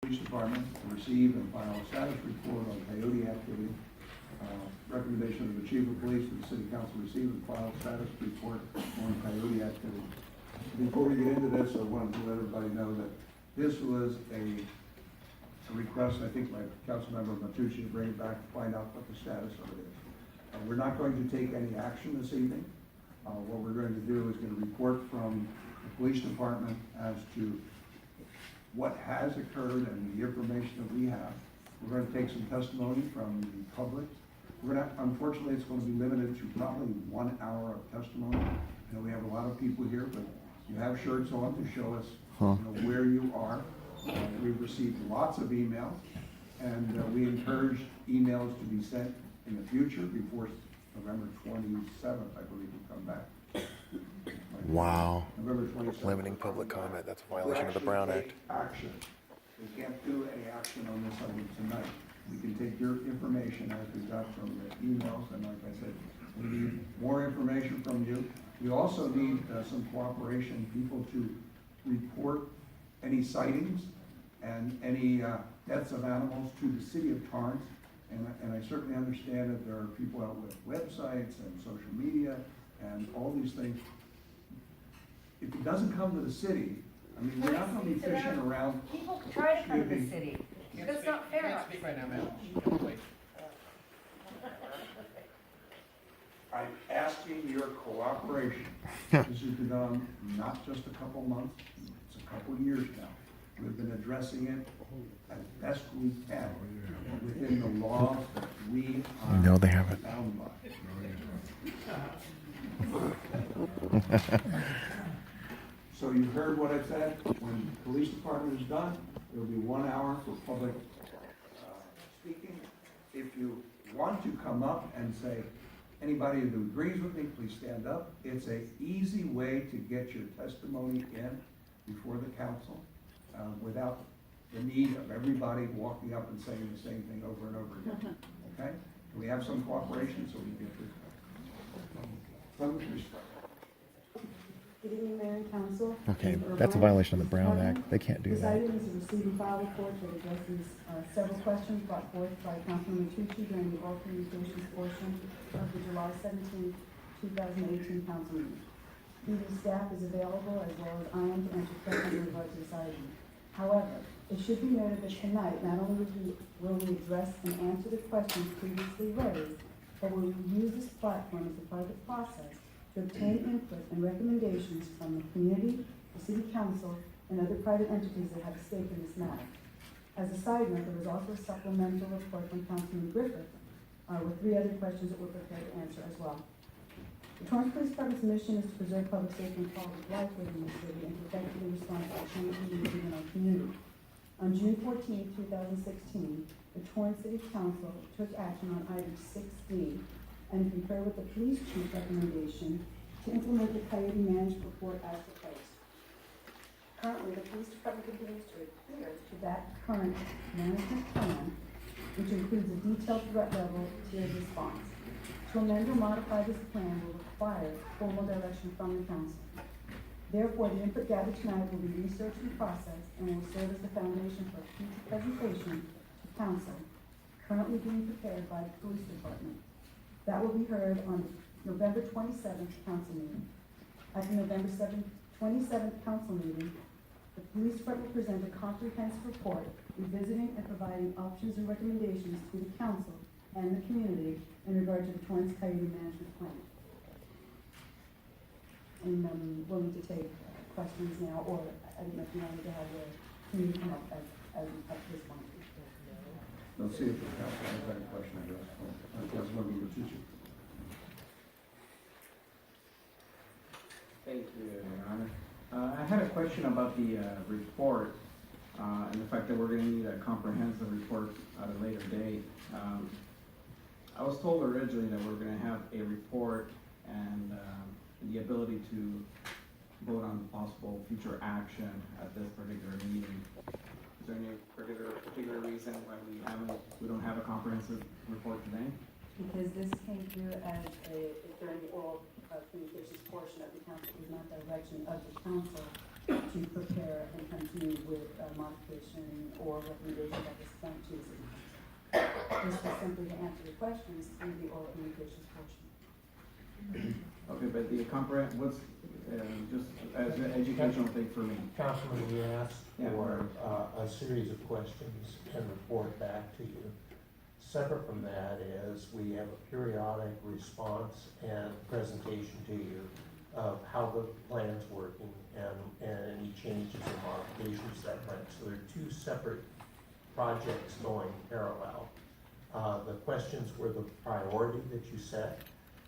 Police Department to receive and file a status report on coyote activity. Recommendation of the Chief of Police and the City Council receive and file a status report on coyote activity. Before we get into this, I wanted to let everybody know that this was a request, I think, by Councilmember Matucci to bring it back to find out what the status of it is. We're not going to take any action this evening. What we're going to do is get a report from the Police Department as to what has occurred and the information that we have. We're going to take some testimony from the public. Unfortunately, it's going to be limited to probably 1 hour of testimony. You know, we have a lot of people here, but you have shirts on to show us where you are. We've received lots of emails, and we encourage emails to be sent in the future before November 27th, I believe, will come back. Wow. November 27th. Limiting public comment, that's a violation of the Brown Act. Action. We can't do any action on this item tonight. We can take your information as we got from the emails, and like I said, we need more information from you. We also need some cooperation, people to report any sightings and any deaths of animals to the city of Torrance. And I certainly understand that there are people out with websites and social media and all these things. If it doesn't come to the city, I mean, we're not going to be fishing around. People try to come to the city. That's not fair. Can't speak right now, ma'am. Wait. I'm asking your cooperation. This has been done not just a couple months, it's a couple years now. We've been addressing it as best we can within the laws that we are No, they haven't. bound by. So you heard what I said. When the police department is done, there will be 1 hour for public speaking. If you want to come up and say, anybody who agrees with me, please stand up. It's an easy way to get your testimony in before the council without the need of everybody walking up and saying the same thing over and over again. Okay? Can we have some cooperation so we can get this done? Some respect. Good evening, Mayor and Council. Okay, that's a violation of the Brown Act. They can't do This that. item is a receive and file report that addresses several questions brought forth by Councilman Matucci during the oral communications portion of the July 17, 2018 council meeting. Meeting staff is available as well as I am to answer questions in regard to this item. However, it should be noted that tonight, not only will we address and answer the questions previously raised, but we will use this platform as a private process to obtain input and recommendations from the community, the city council, and other private entities that have a stake in this matter. As a side note, there was also a supplemental report from Councilman Griffith with 3 other questions that we're prepared to answer as well. The Torrance Police Department's mission is to preserve public safety and quality of life within the city and to effectively respond to changing needs in our community. On June 14, 2016, the Torrance City Council took action on item 6D and concur with the police chief's recommendation to implement the coyote management report as proposed. Currently, the police department continues to adhere to that current management plan, which includes a detailed threat level tiered response. To amend or modify this plan will require formal direction from the council. Therefore, the input gathered tonight will be researched and processed and will serve as the foundation for a future presentation to council, currently being prepared by the police department. That will be heard on November 27th council meeting. At the November 27th council meeting, the police department will present a comprehensive report revisiting and providing options and recommendations to the council and the community in regard to the Torrance Coyote Management Plan. And willing to take questions now, or I don't know if you wanted to have the community come up at this point. Let's see if the council has any question of this. Councilmember Matucci. Thank you, Your Honor. I had a question about the report and the fact that we're going to need a comprehensive report at a later date. I was told originally that we're going to have a report and the ability to vote on possible future action at this particular meeting. Is there any particular reason why we don't have a comprehensive report today? Because this came through as during the oral communications portion of the council, was not direction of the council to prepare and continue with modification or recommendations at this point to the city council. This was simply to answer your questions through the oral communications portion. Okay, but the what's, just as an educational thing for me. Councilman, we asked Yeah. for a series of questions and report back to you. Separate from that is we have a periodic response and presentation to you of how the plan's working and any changes or modifications to that plan. So there are two separate projects going parallel. The questions were the priority that you set.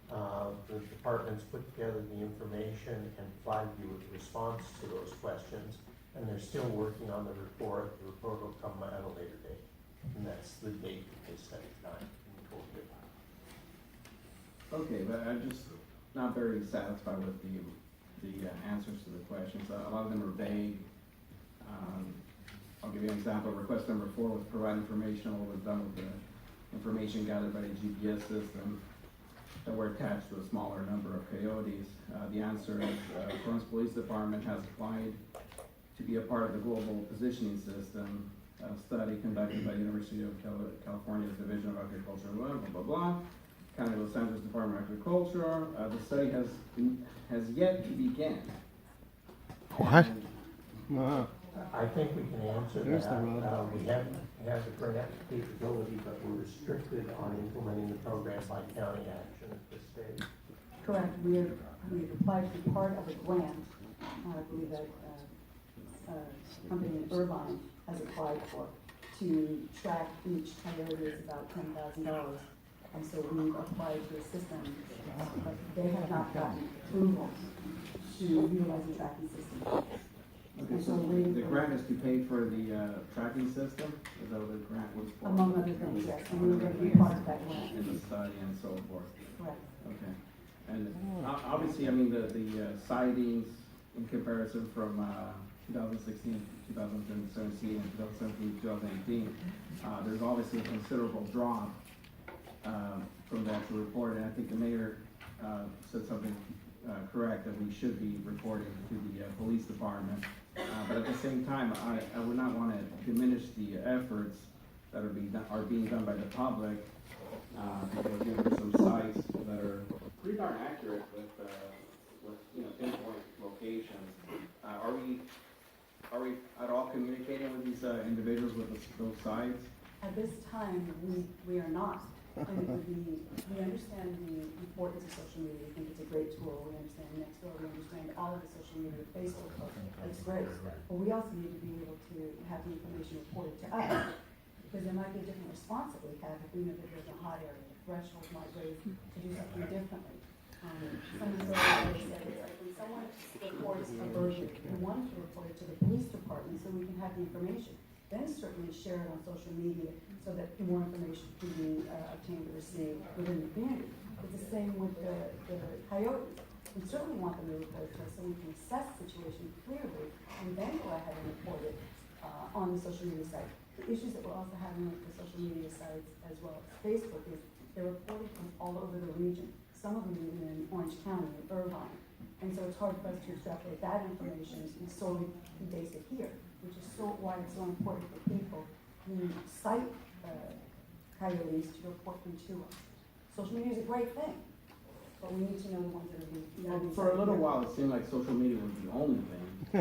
The departments put together the information and provided you with a response to those questions, and they're still working on the report. The report will come at a later date, and that's the date that they set tonight. And told you about. Okay, but I'm just not very satisfied with the answers to the questions. A lot of them are vague. I'll give you an example. Request number 4 was provide information on what was done with the information gathered by the GPS system that were attached to a smaller number of coyotes. The answer is Torrance Police Department has applied to be a part of the global positioning system study conducted by the University of California's Division of Agriculture, blah, blah, blah, blah. County of Los Angeles Department of Agriculture. The study has yet to begin. What? And, I think we can answer There's that. the road. We have the grant capability, but we're restricted on implementing the program by county action at this stage. Correct, we have applied to be part of a grant, I believe that, company in Irvine has applied for, to track each coyote is about $10,000. And so we've applied to assist them, but they have not gotten approval to utilize the tracking system. okay, so the grant is to pay for the tracking system? Is that what the grant was for? Among other things, yes, and we're going to be part of that grant. In the study and so forth. Correct. Okay. And obviously, I mean, the sightings in comparison from 2016, 2017, and 2017, 2018, there's obviously a considerable drop from the actual report, and I think the mayor said something correct, that we should be reporting to the police department. But at the same time, I would not want to diminish the efforts that are being done by the public, because there's some sites that are pretty darn accurate with pinpoint locations. Are we at all communicating with these individuals with those sites? At this time, we are not. And it would be, we understand the importance of social media. We think it's a great tool. We understand Nextdoor. We understand all of the social media, Facebook. It's great. But we also need to be able to have the information reported to us, because there might be a different response that we have if we know that there's a hot area. The threshold might raise to do something differently. Someone said, it's like when someone reports a burglary, we want to report it to the police department so we can have the information. Then certainly share it on social media so that more information can be obtained or received within the community. It's the same with the coyotes. We certainly want them to report to us so we can assess the situation clearly and then go ahead and report it on the social media site. The issues that we're also having with the social media sites as well as Facebook is they're reported from all over the region. Some of them even in Orange County, in Irvine. And so it's hard for us to extrapolate that information and solely be based it here, which is why it's so important for people who cite coyotes to report them to us. Social media is a great thing, but we need to know the ones that are being. For a little while, it seemed like social media was the only thing. I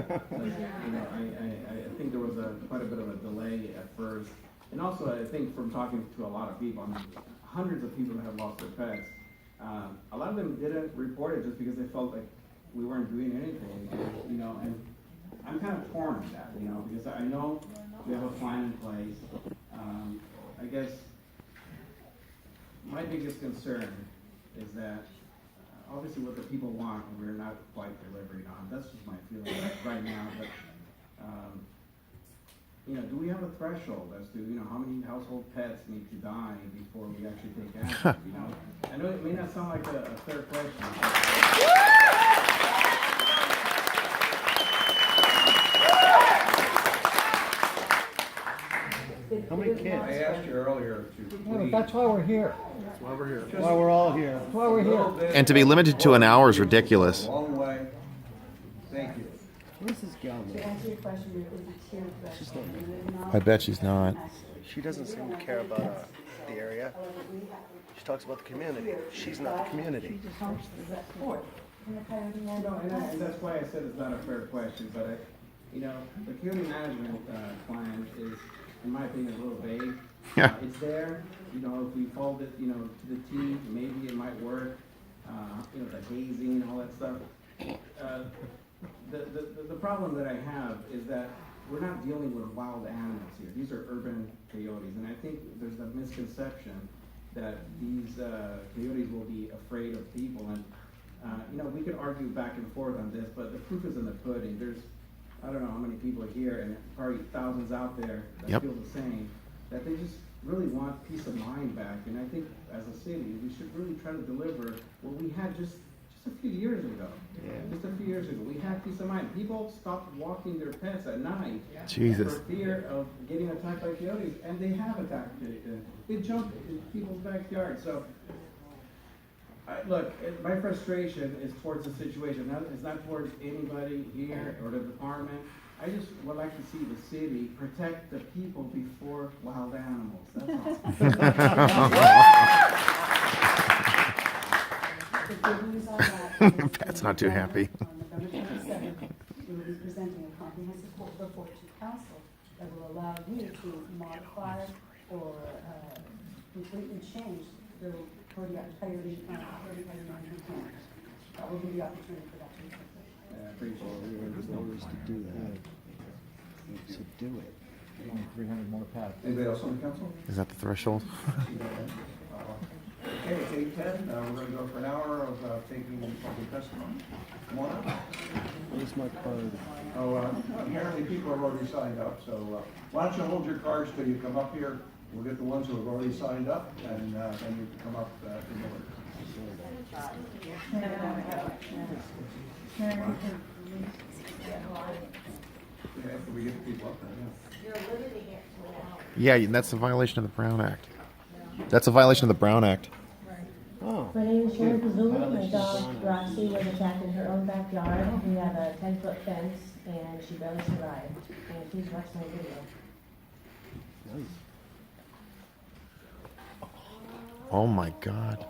think there was quite a bit of a delay at first. And also, I think from talking to a lot of people, I mean, hundreds of people that have lost their pets, a lot of them didn't report it just because they felt like we weren't doing anything, and I'm kind of torn on that, because I know we have a plan in place. I guess my biggest concern is that obviously what the people want, we're not quite delivering on. That's just my feeling right now, but do we have a threshold as to, how many household pets need to die before we actually take action, I know it may not sound like a fair question. How many kids? I asked you earlier to please. That's why we're here. That's why we're here. That's why we're all here. That's why we're here. And to be limited to an hour is ridiculous. Long way. Thank you. Where's this gal? To answer your question, there is a tiered threshold. There is not I bet she's not. She doesn't seem to care about the area. She talks about the community. She's not the community. In the Coyote No, and that's why I said it's not a fair question, but the community management plan is, in my opinion, a little vague. Yeah. It's there, if we fold it, to the T, maybe it might work, the hazing and all that stuff. The problem that I have is that we're not dealing with wild animals here. These are urban coyotes, and I think there's a misconception that these coyotes will be afraid of people. And we could argue back and forth on this, but the proof is in the pudding. There's, I don't know how many people are here, and probably thousands out there that Yep. feel the same, that they just really want peace of mind back. And I think as a city, we should really try to deliver what we had just a few years ago. Just a few years ago, we had peace of mind. People stopped walking their pets at night Jesus. for fear of getting attacked by coyotes, and they have attacked. They jump in people's backyard. So, look, my frustration is towards the situation. It's not towards anybody here or the department. I just would like to see the city protect the people before wild animals. That's all. The good news on that is Pat's not too happy. On November 27th, we will be presenting a comprehensive report to council that will allow you to modify or completely change the coyote management plan. That will be the opportunity for that to be successful. I appreciate it. There's orders to do that. So do it. 300 more pets. Anybody else on the council? Is that the threshold? Okay, it's 8:10, we're gonna go for an hour of taking public testimony. Come on up. Where's my card? Oh, apparently people have already signed up, so why don't you hold your cards till you come up here? We'll get the ones who have already signed up, and then you can come up in order. Yeah, after we get the people up there, yeah. Yeah, that's a violation of the Brown Act. That's a violation of the Brown Act. Oh. My name is Sharon Pazula. My dog Roxy was attacked in her own backyard. We have a 10-foot fence, and she barely survived. And please watch my video. Oh my God.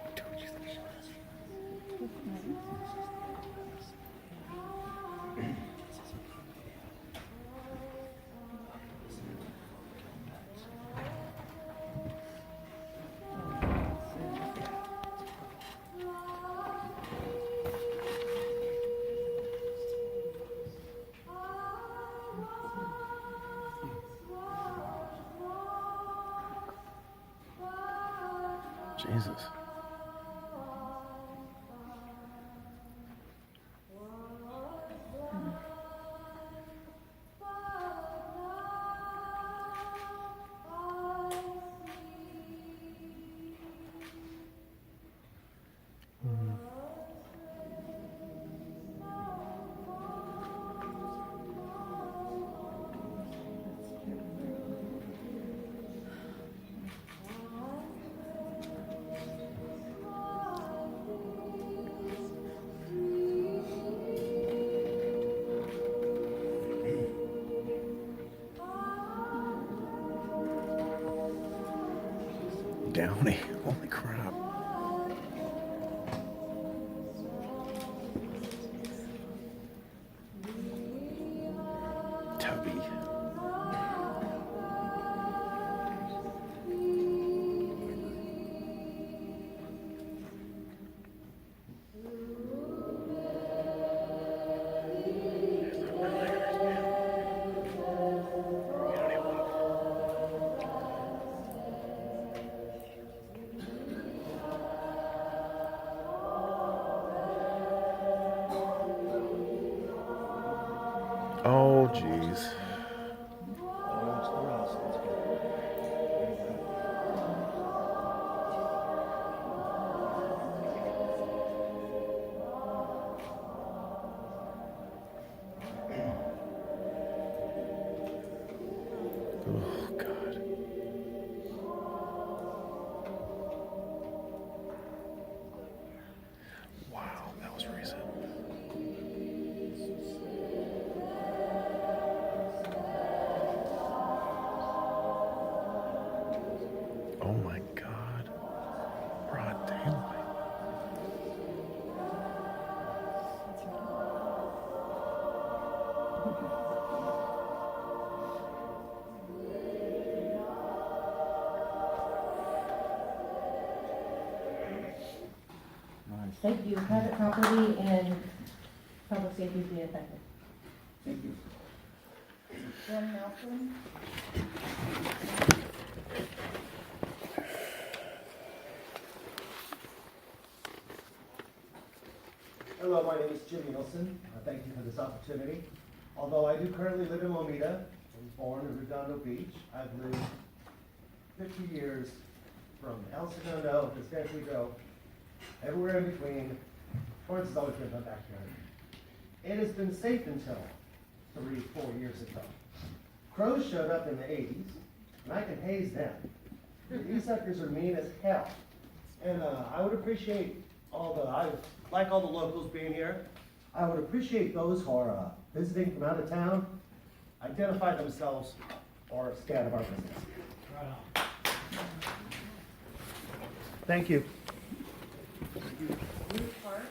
Jesus. Downey. Holy crap. Tubby. Oh, jeez. Oh, God. Wow, that was recent. Oh my God. Broad daylight. Nice. Thank you. Private property and public safety is being affected. Thank you. Jen Nelson. Hello, my name is Jim Nielsen. Thank you for this opportunity. Although I do currently live in Lomita, I was born in Redondo Beach. I've lived 50 years from El Segundo to San Pedro, everywhere in between. Torrance has always been my backyard. It has been safe until 3-4 years ago. Crows showed up in the 80s, and I can haze them. These suckers are mean as hell. And I would appreciate I like all the locals being here. I would appreciate those who are visiting from out of town, identify themselves or stay out of our business. Right on. Thank you. Ruth Hart.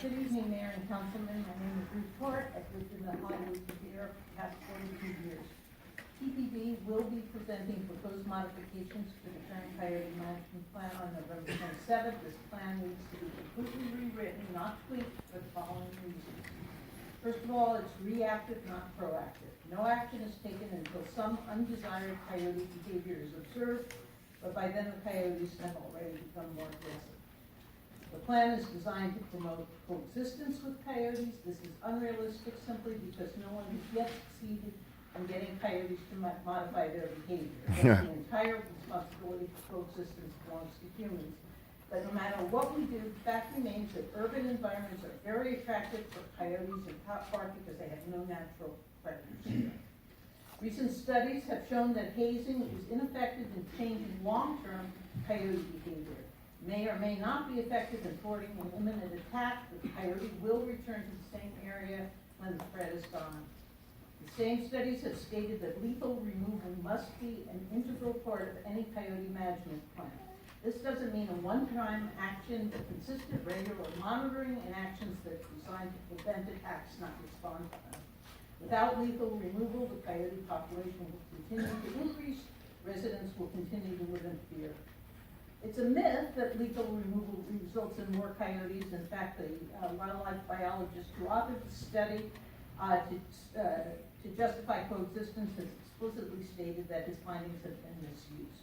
Good evening, Mayor and Councilman. My name is Ruth Hart. I've lived in the Hollywood here for the past 42 years. TPB will be presenting proposed modifications to the current coyote management plan on November 27th. This plan needs to be completely rewritten, not tweaked, for the following reasons. First of all, it's reactive, not proactive. No action is taken until some undesired coyote behavior is observed, but by then the coyotes have already become more aggressive. The plan is designed to promote coexistence with coyotes. This is unrealistic simply because no one has yet succeeded in getting coyotes to modify their behavior. The entire responsibility for coexistence belongs to humans. But no matter what we do, the fact remains that urban environments are very attractive for coyotes in top part because they have no natural predators. Recent studies have shown that hazing is ineffective in changing long-term coyote behavior. May or may not be effective in thwarting an imminent attack, but the coyote will return to the same area when the threat is gone. The same studies have stated that lethal removal must be an integral part of any coyote management plan. This doesn't mean a one-time action, but consistent, regular monitoring and actions that are designed to prevent attacks, not respond to them. Without lethal removal, the coyote population will continue to increase. Residents will continue to live in fear. It's a myth that lethal removal results in more coyotes. In fact, the wildlife biologist who authored the study to justify coexistence has explicitly stated that his findings have been misused.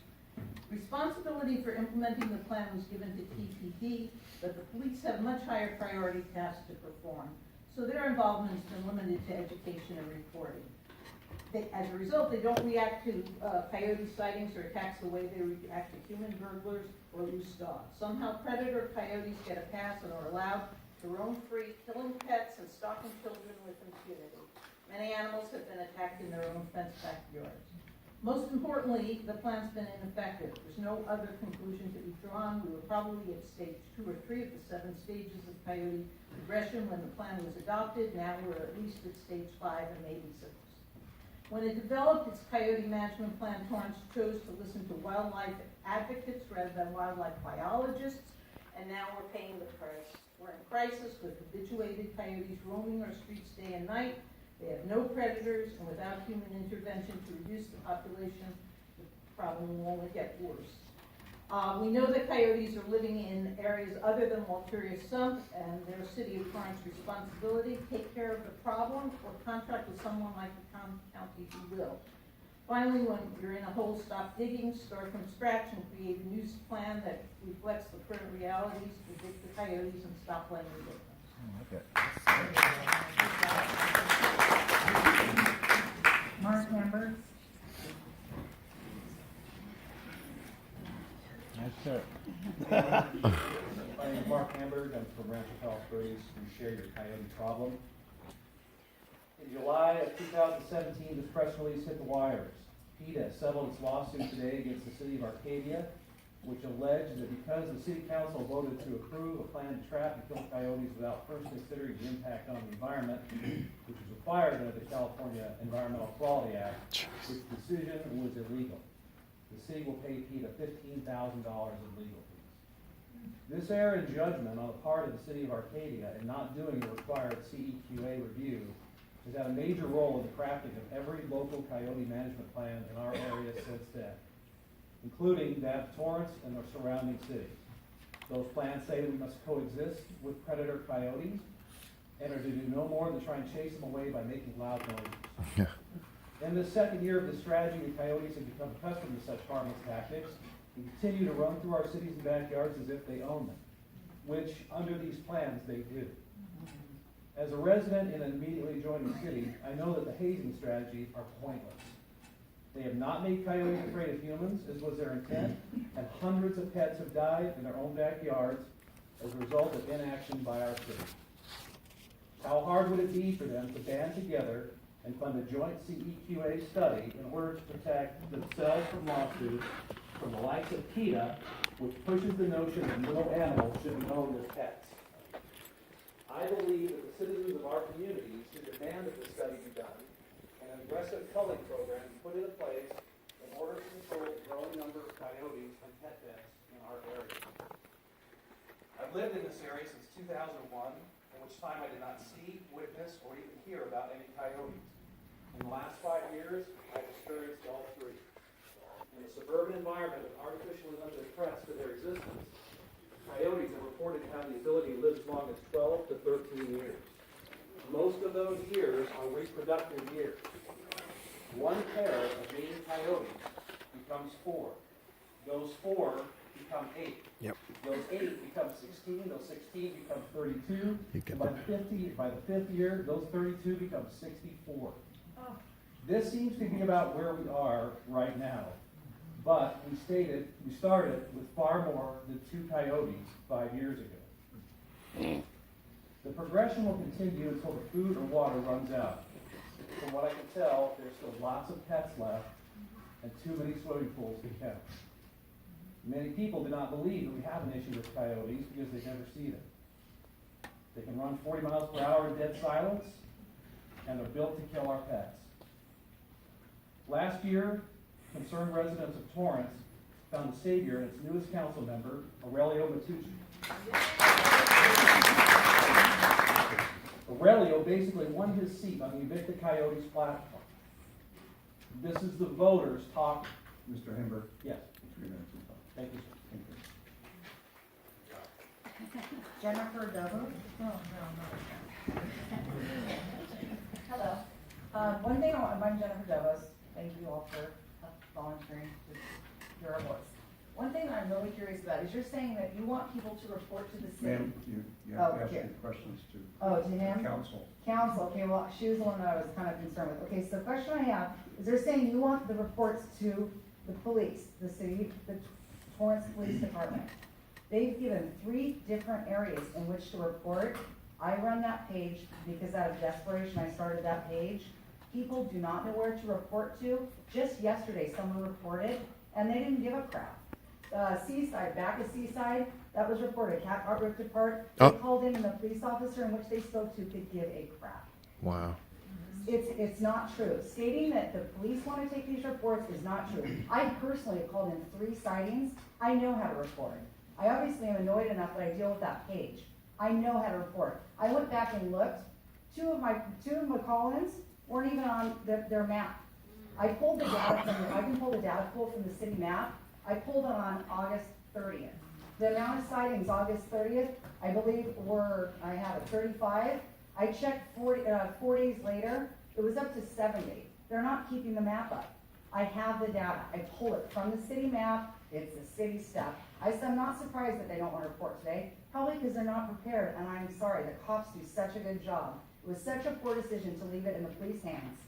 Responsibility for implementing the plan was given to TPD, but the police have much higher priority tasks to perform, so their involvement has been limited to education and reporting. As a result, they don't react to coyote sightings or attacks the way they react to human burglars or loose dogs. Somehow predator coyotes get a pass and are allowed to roam free, killing pets and stalking children with impunity. Many animals have been attacked in their own fenced backyards. Most importantly, the plan's been ineffective. There's no other conclusion to be drawn. We were probably at stage 2 or 3 of the 7 stages of coyote progression when the plan was adopted. Now we're at least at stage 5 and maybe 6. When it developed its coyote management plan, Torrance chose to listen to wildlife advocates rather than wildlife biologists, and now we're paying the price. We're in crisis with habituated coyotes roaming our streets day and night. They have no predators, and without human intervention to reduce the population, the problem will only get worse. We know that coyotes are living in areas other than Walteria Sump, and their City of Torrance responsibility. Take care of the problem or contract with someone like the county who will. Finally, when you're in a hole, stop digging, start from scratch, and create a new plan that reflects the current realities, predict the coyotes, and stop blaming victims. Mark Hamburg. Yes, sir. My name is Mark Hamburg. I'm from Rancho Palos Verdes. We share your coyote problem. In July of 2017, this press release hit the wires. PETA settled its lawsuit today against the city of Arcadia which alleged that because the city council voted to approve a plan to trap and kill coyotes without first considering the impact on the environment, which is required under the California Environmental Quality Act, its decision was illegal. The city will pay PETA $15,000 in legal fees. This error in judgment on the part of the city of Arcadia in not doing the required CEQA review has had a major role in the crafting of every local coyote management plan in our area since then, including that of Torrance and the surrounding cities. Those plans say that we must coexist with predator coyotes and are to do no more than try and chase them away by making loud noises. Yeah. In the second year of this strategy, the coyotes have become accustomed to such harmless tactics and continue to run through our cities and backyards as if they own them, which, under these plans, they do. As a resident in an immediately adjoining city, I know that the hazing strategies are pointless. They have not made coyotes afraid of humans, as was their intent, and hundreds of pets have died in their own backyards as a result of inaction by our city. How hard would it be for them to band together and fund a joint CEQA study in order to protect themselves from lawsuits from the likes of PETA, which pushes the notion that little animals should be owned as pets? I believe that the citizens of our communities should demand that this study be done and an aggressive culling program be put into place in order to control the growing number of coyotes and pet deaths in our area. I've lived in this area since 2001, in which time I did not see, witness, or even hear about any coyotes. In the last 5 years, I've experienced all three. In a suburban environment with artificial and limited threats to their existence, coyotes are reported to have the ability to live as long as 12 to 13 years. Most of those years are reproductive years. One pair of mating coyotes becomes 4. Those 4 become 8. Yep. Those 8 become 16. Those 16 become 32. You get And by the fifth year, those 32 become 64. This seems to be about where we are right now. But we started with far more than 2 coyotes 5 years ago. The progression will continue until the food or water runs out. From what I can tell, there's still lots of pets left and too many swimming pools to count. Many people do not believe that we have an issue with coyotes because they never see them. They can run 40 miles per hour in dead silence, and they're built to kill our pets. Last year, concerned residents of Torrance found a savior in its newest council member, Aurelio Matucci. Aurelio basically won his seat on the Evict the Coyotes platform. This is the voters talking. Mr. Hember? Yes. 3 minutes. Thank you. Jennifer Dover? Hello. One thing I'm Jennifer Dovos. Thank you all for volunteering to hear our voice. One thing I'm really curious about is you're saying that you want people to report to the city. Ma'am, you have to ask okay. your questions to To him? council. Council, okay, well, she was the one that I was kind of concerned with. Okay, so the question I have is they're saying you want the reports to the police, the city, the Torrance Police Department. They've given 3 different areas in which to report. I run that page because out of desperation I started that page. People do not know where to report to. Just yesterday, someone reported, and they didn't give a crap. Seaside, back at Seaside, that was reported. Cat got ripped apart. They called in, and the police officer in which they spoke to could give a crap. Wow. It's not true. Stating that the police want to take these reports is not true. I personally have called in 3 sightings. I know how to report. I obviously am annoyed enough that I deal with that page. I know how to report. I went back and looked. 2 of my call-ins weren't even on their map. I pulled the data I can pull the data pool from the city map. I pulled it on August 30th. The amount of sightings August 30th, I believe I have it 35. I checked 4 days later, it was up to 70. They're not keeping the map up. I have the data. I pull it from the city map. It's the city stuff. I'm not surprised that they don't want to report today, probably because they're not prepared, and I'm sorry, the cops do such a good job. It was such a poor decision to leave it in the police hands.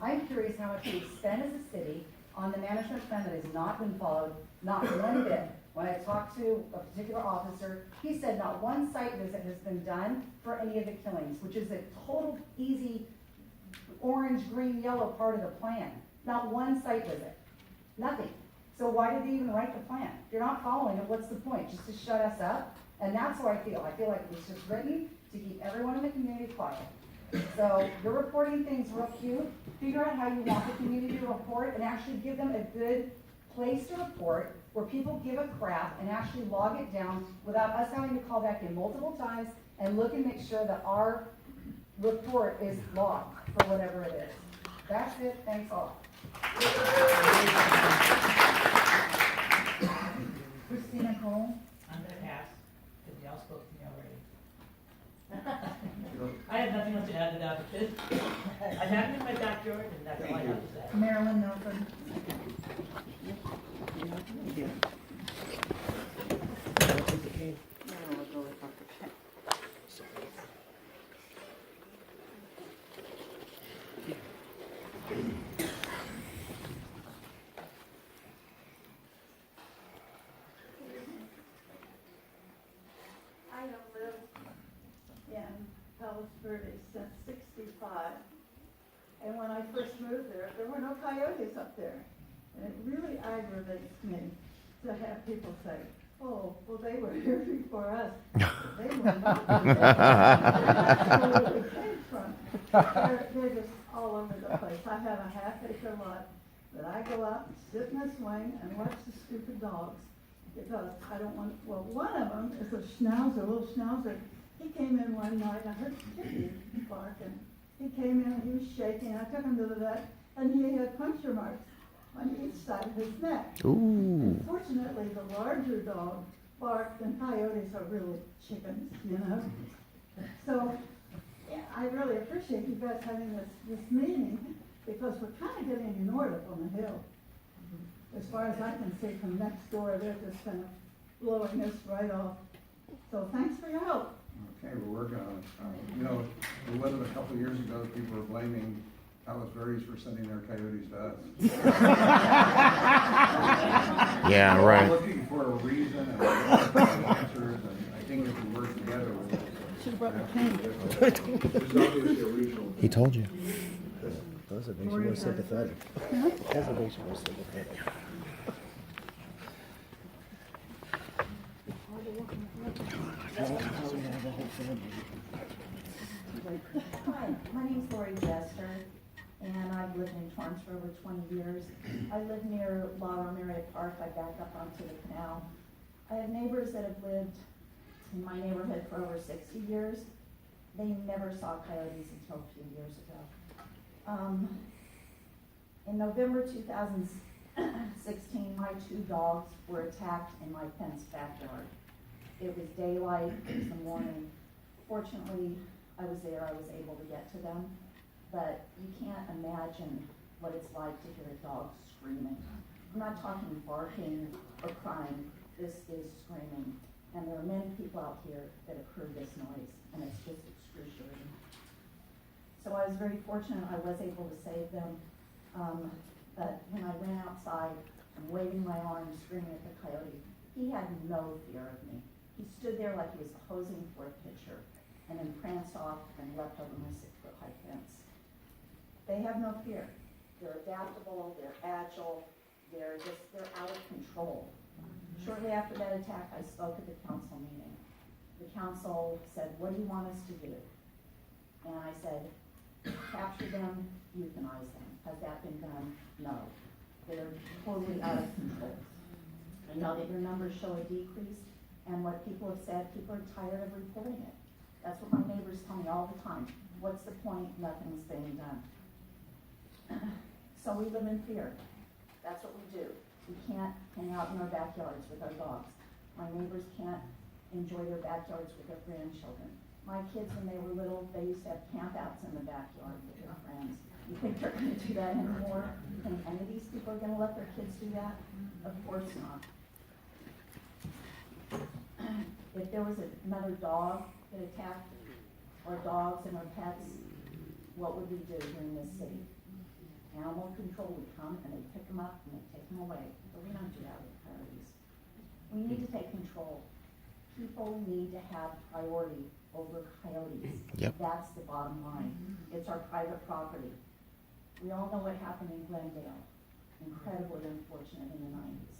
I'm curious how much we spend as a city on the management plan that has not been followed, not one bit. When I talked to a particular officer, he said not one site visit has been done for any of the killings, which is a total easy orange, green, yellow part of the plan. Not one site visit. Nothing. So why did they even write the plan? If you're not following it, what's the point? Just to shut us up? And that's how I feel. I feel like it's just written to keep everyone in the community quiet. So you're reporting things real cute. Figure out how you want the community to report and actually give them a good place to report where people give a crap and actually log it down without us having to call back in multiple times and look and make sure that our report is logged for whatever it is. That's it. Thanks all. Christina Cole. I'm gonna pass, because y'all spoke to me already. I have nothing else to add to that, because I have it in my backyard, and that's all I have to say. Marilyn Milford. I have lived in Palos Verdes since '65. And when I first moved there were no coyotes up there. And it really aggravates me to have people say, oh, well, they were here before us. They were not. That's where we came from. They're just all over the place. I have a half-acre lot that I go out and sit in a swing and watch the stupid dogs. Because I don't want, well, one of them is a schnauzer, a little schnauzer. He came in one night, I heard Chippy barking. He came in and he was shaking. I took him to the vet, and he had puncture marks on each side of his neck. Ooh. Unfortunately, the larger dog barked, and coyotes are really chickens, you know? So, yeah, I really appreciate you guys having this meeting, because we're kind of getting ignored up on the hill. As far as I can see from next door, they're just kind of blowing us right off. So thanks for your help. Okay, we're working on it. You know, there wasn't a couple of years ago, people were blaming Palos Verdes for sending their coyotes to us. Yeah, We're right. looking for a reason and answers, and I think if we work together, we'll. Should have brought my cane. He told you. Those that makes you more sympathetic. That's what makes you more sympathetic. Hi, my name's Lori Jester, and I've lived in Torrance for over 20 years. I live near La Romeria Park. I back up onto the canal. I have neighbors that have lived in my neighborhood for over 60 years. They never saw coyotes until a few years ago. In November 2016, my 2 dogs were attacked in my fenced backyard. It was daylight, it was the morning. Fortunately, I was there, I was able to get to them, but you can't imagine what it's like to hear a dog screaming. I'm not talking barking or crying, this is screaming. And there are many people out here that have heard this noise, and it's just excruciating. So I was very fortunate I was able to save them, but when I went outside and waving my arms, screaming at the coyote, he had no fear of me. He stood there like he was posing for a picture, and then pranced off and leapt over my 6-foot-high fence. They have no fear. They're adaptable, they're agile, they're out of control. Shortly after that attack, I spoke at the council meeting. The council said, what do you want us to do? And I said, capture them, euthanize them. Has that been done? No. They're totally out of control. I know that your numbers show a decrease, and what people have said, people are tired of reporting it. That's what my neighbors tell me all the time. What's the point? Nothing's being done. So we live in fear. That's what we do. We can't hang out in our backyards with our dogs. My neighbors can't enjoy their backyards with their grandchildren. My kids, when they were little, they used to have campouts in the backyard with their friends. You think they're going to do that anymore? You think any of these people are going to let their kids do that? Of course not. If there was another dog that attacked our dogs and our pets, what would we do here in this city? Animal control would come and they pick them up and they take them away. But we don't do that with coyotes. We need to take control. People need to have priority over coyotes. Yep. That's the bottom line. It's our private property. We all know what happened in Glendale. incredibly unfortunate in the 90s.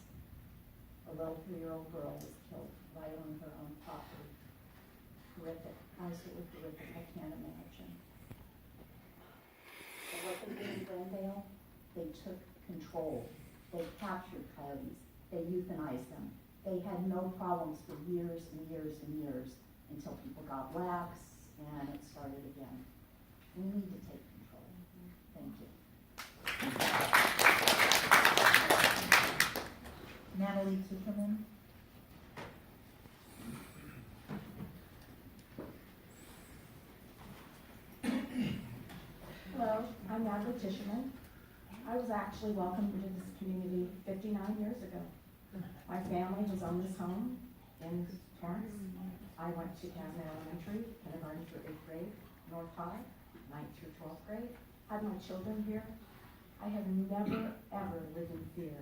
A little 3-year-old girl was killed right on her own property. Horrific, absolutely horrific, I can't imagine. But what they did in Glendale, they took control. They captured coyotes. They euthanized them. They had no problems for years and years and years until people got lax and it started again. We need to take control. Thank you. Natalie Zuckerman. Hello, I'm Natalie Tischerman. I was actually welcomed into this community 59 years ago. My family has owned this home in Torrance. I went to Casman Elementary, kindergarten through 8th grade, North High, 9th through 12th grade. Had my children here. I have never, ever lived in fear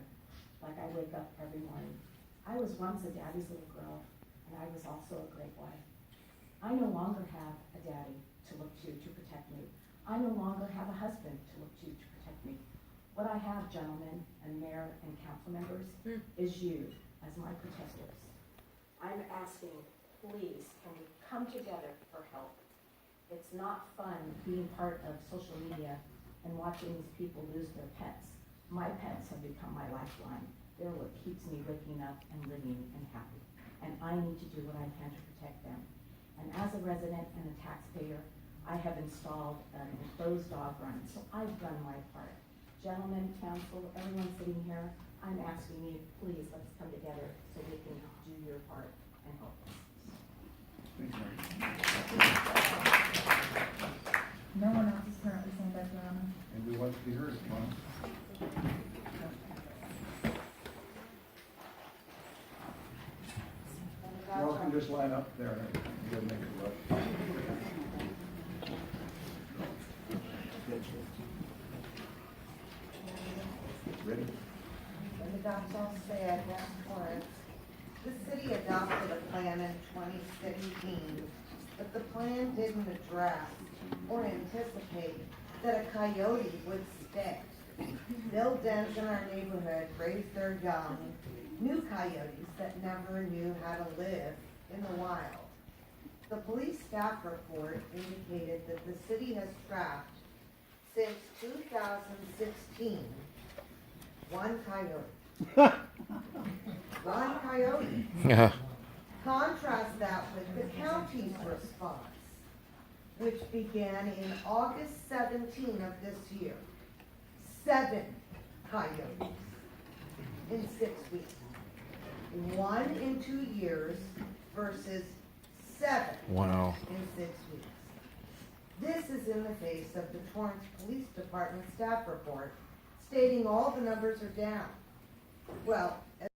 like I wake up every morning. I was once a daddy's little girl, and I was also a great wife. I no longer have a daddy to look to protect me. I no longer have a husband to look to protect me. What I have, gentlemen, and mayor and council members, is you as my protectors. I'm asking, please, can we come together for help? It's not fun being part of social media and watching these people lose their pets. My pets have become my lifeline. They're what keeps me waking up and living and happy. And I need to do what I can to protect them. And as a resident and a taxpayer, I have installed an enclosed dog run, so I've done my part. Gentlemen, council, everyone sitting here, I'm asking you, please, let's come together so we can do your part and help us. No one else is currently signed up, Your Honor. And we want to be heard, come on. You all can just line up there and go make a look. Ready? When the docs all say I have Torrance, the city adopted a plan in 2016, but the plan didn't address or anticipate that a coyote would stay. Build dens in our neighborhood, raise their young, new coyotes that never knew how to live in the wild. The police staff report indicated that the city has trapped, since 2016, one coyote. One coyote. Contrast that with the county's response, which began in August 17 of this year. 7 coyotes in 6 weeks. 1 in 2 years versus 7 Wow. in 6 weeks. This is in the face of the Torrance Police Department staff report stating all the numbers are down. Well,